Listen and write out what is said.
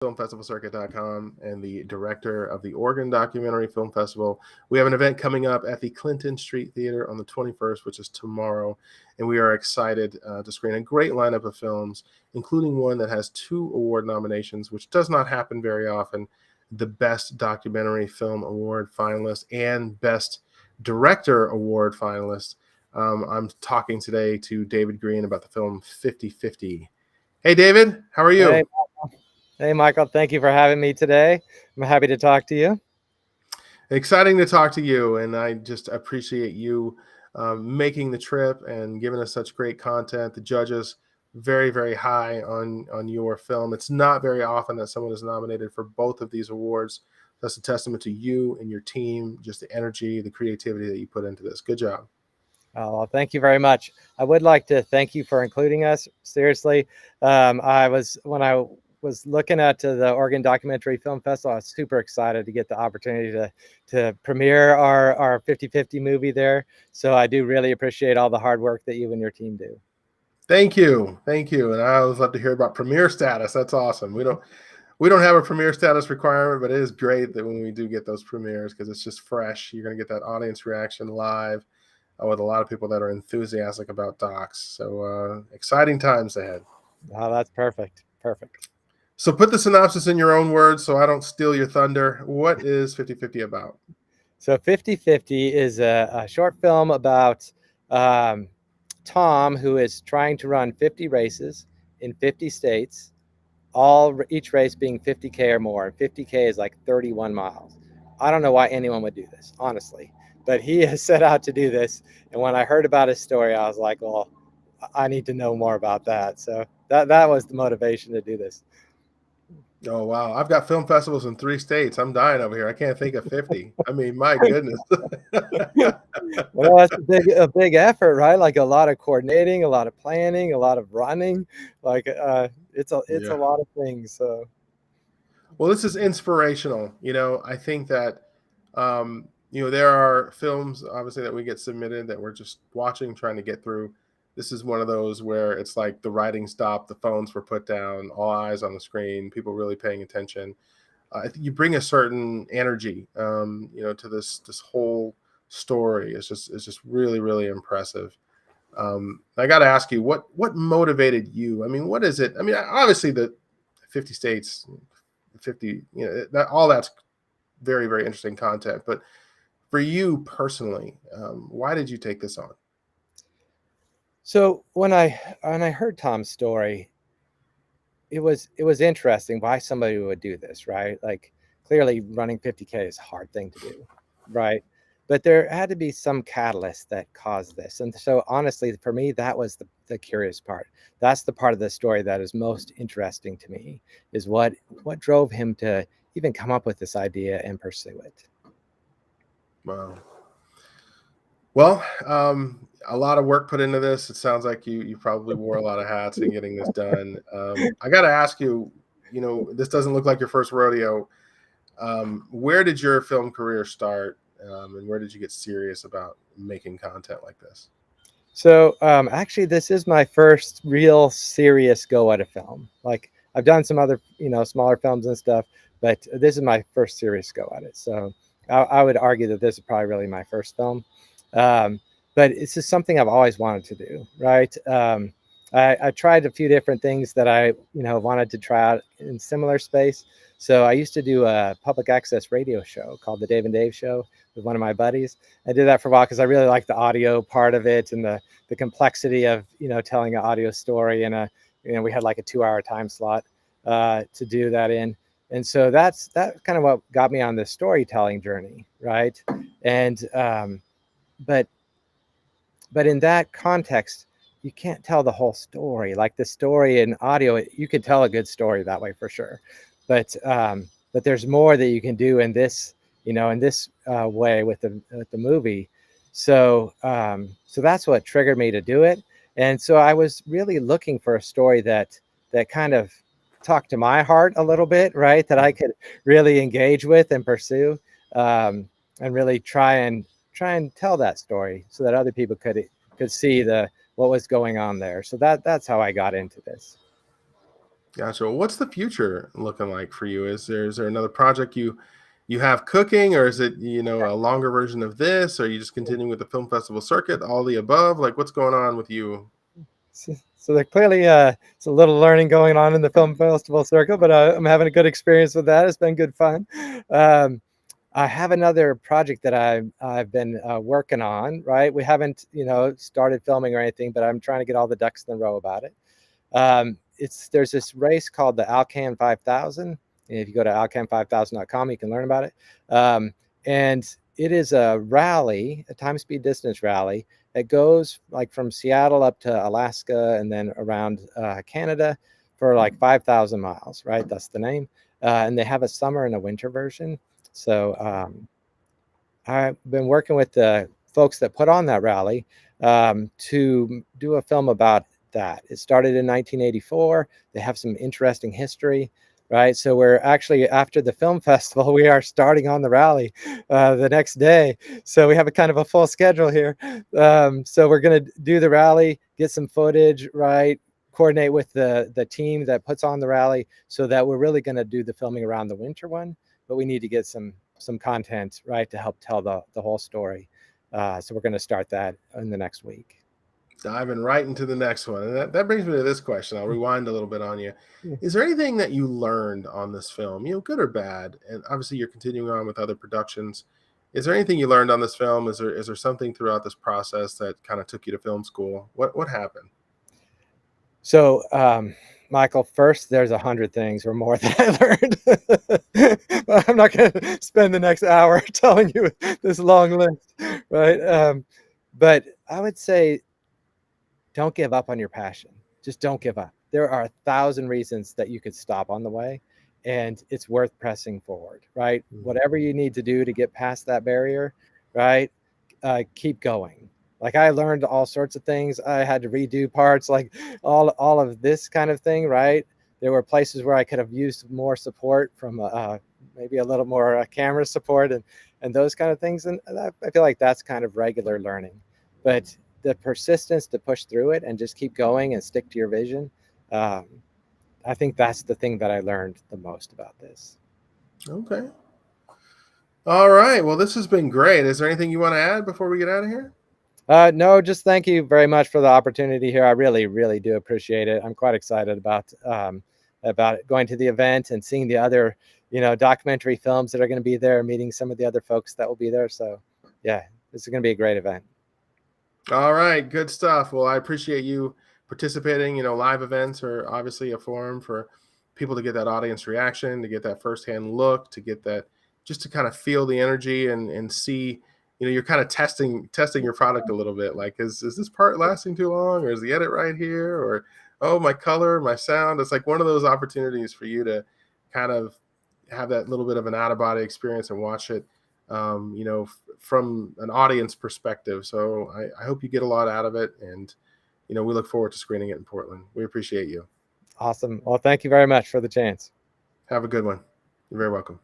filmfestivalcircuit.com and the director of the Oregon Documentary Film Festival. We have an event coming up at the Clinton Street Theater on the 21st, which is tomorrow, and we are excited to screen a great lineup of films, including one that has 2 award nominations, which does not happen very often: the Best Documentary Film Award finalist and Best Director Award finalist. I'm talking today to David Green about the film 50/50. Hey, David, how are you? Hey, hey, Michael. Thank you for having me today. I'm happy to talk to you. Exciting to talk to you, and I just appreciate you making the trip and giving us such great content. The judges very, very high on your film. It's not very often that someone is nominated for both of these awards. That's a testament to you and your team, just the energy, the creativity that you put into this. Good job. Oh, well, thank you very much. I would like to thank you for including us. Seriously, when I was looking at the Oregon Documentary Film Festival, I was super excited to get the opportunity to premiere our 50/50 movie there. So I do really appreciate all the hard work that you and your team do. Thank you, thank you. And I always love to hear about premiere status. That's awesome. We don't have a premiere status requirement, but it is great that when we do get those premieres, because it's just fresh. You're going to get that audience reaction live with a lot of people that are enthusiastic about docs. So exciting times ahead. Oh, that's perfect. Perfect. So put the synopsis in your own words so I don't steal your thunder. What is 50/50 about? So 50/50 is a short film about um, Tom, who is trying to run 50 races in 50 states, each race being 50K or more. 50K is like 31 miles. I don't know why anyone would do this, honestly, but he has set out to do this. And when I heard about his story, I was like, well, I need to know more about that. So that was the motivation to do this. Oh, wow. I've got film festivals in 3 states. I'm dying over here. I can't think of 50. I mean, my goodness. Well, that's a big effort, right? Like a lot of coordinating, a lot of planning, a lot of running. Like it's a Yeah. lot of things. So Well, this is inspirational. I think that, there are films, obviously, that we get submitted that we're just watching, trying to get through. This is one of those where it's like the writing stopped, the phones were put down, all eyes on the screen, people really paying attention. I think you bring a certain energy, to this whole story. It's just really, really impressive. I got to ask you, what motivated you? I mean, what is it? I mean, obviously the 50 states, 50, that's very, very interesting content. But for you personally, why did you take this on? so when I heard Tom's story, it was interesting why somebody would do this, right? Like clearly running 50K is a hard thing to do, right? But there had to be some catalyst that caused this. And so honestly, for me, that was the curious part. That's the part of the story that is most interesting to me, is what drove him to even come up with this idea and pursue it. Wow. Well, a lot of work put into this. It sounds like you probably wore a lot of hats in getting this done. I got to ask you, this doesn't look like your first rodeo. Where did your film career start, and where did you get serious about making content like this? So actually, this is my first real serious go at a film. Like I've done some other, smaller films and stuff, but this is my first serious go at it. So I would argue that this is probably really my first film. Um, but it's just something I've always wanted to do, right? I tried a few different things that I, wanted to try out in similar space. So I used to do a public access radio show called The Dave and Dave Show with one of my buddies. I did that for a while because I really liked the audio part of it and the complexity of telling an audio story. And we had like a 2-hour time slot to do that in. And so that's kind of what got me on this storytelling journey, right? And but in that context, you can't tell the whole story. Like the story in audio, you could tell a good story that way for sure. But there's more that you can do in this, way with the movie. So that's what triggered me to do it. And so I was really looking for a story that kind of talked to my heart a little bit, right? That I could really engage with and pursue, and really try and tell that story so that other people could see what was going on there. So that's how I got into this. Gotcha. Well, what's the future looking like for you? Is there another project you have cooking, or is it a longer version of this? Or are you just continuing with the film festival circuit? All the above? Like, what's going on with you? So there clearly it's a little learning going on in the film festival circle, but I'm having a good experience with that. It's been good fun. Um, I have another project that I've been working on. Right, we haven't started filming or anything, but I'm trying to get all the ducks in a row about it. There's this race called the Alcan 5000. And if you go to alcan5000.com, you can learn about it. And it is a rally, a time speed distance rally that goes like from Seattle up to Alaska and then around Canada for like 5,000 miles, right? That's the name. And they have a summer and a winter version. So I've been working with the folks that put on that rally to do a film about that. It started in 1984. They have some interesting history, right? So we're actually, after the film festival, we are starting on the rally the next day. So we have a kind of a full schedule here. So we're going to do the rally, get some footage, right? Coordinate with the team that puts on the rally, so that we're really going to do the filming around the winter one, but we need to get some content, right, to help tell the whole story. So we're going to start that in the next week. Diving right into the next one. And that brings me to this question. I'll rewind a little bit on you. Yeah. Is there anything that you learned on this film, good or bad? And obviously you're continuing on with other productions. Is there anything you learned on this film? Is there something throughout this process that kind of took you to film school? What happened? So, Michael, first, there's 100 things or more that I learned. I'm not going to spend the next hour telling you this long list, right? But I would say don't give up on your passion. Just don't give up. There are 1,000 reasons that you could stop on the way, and it's worth pressing forward, right? Mhm. Whatever you need to do to get past that barrier, right? Keep going. Like, I learned all sorts of things. I had to redo parts, like all of this kind of thing, right? There were places where I could have used more support from maybe a little more camera support and those kind of things. And I feel like that's kind of regular learning. But the persistence to push through it and just keep going and stick to your vision, um, I think that's the thing that I learned the most about this. Okay. All right. Well, this has been great. Is there anything you want to add before we get out of here? No, just thank you very much for the opportunity here. I really, really do appreciate it. I'm quite excited about going to the event and seeing the other, documentary films that are going to be there, meeting some of the other folks that will be there. So, yeah, this is going to be a great event. All right, good stuff. Well, I appreciate you participating. Live events are obviously a forum for people to get that audience reaction, to get that firsthand look, to get that just to kind of feel the energy and see. You're kind of testing your product a little bit. Like, is this part lasting too long, or is the edit right here, or oh, my color, my sound. It's like one of those opportunities for you to kind of have that little bit of an out of body experience and watch it from an audience perspective. So I hope you get a lot out of it. And, we look forward to screening it in Portland. We appreciate you. Awesome. Well, thank you very much for the chance. Have a good one. You're very welcome.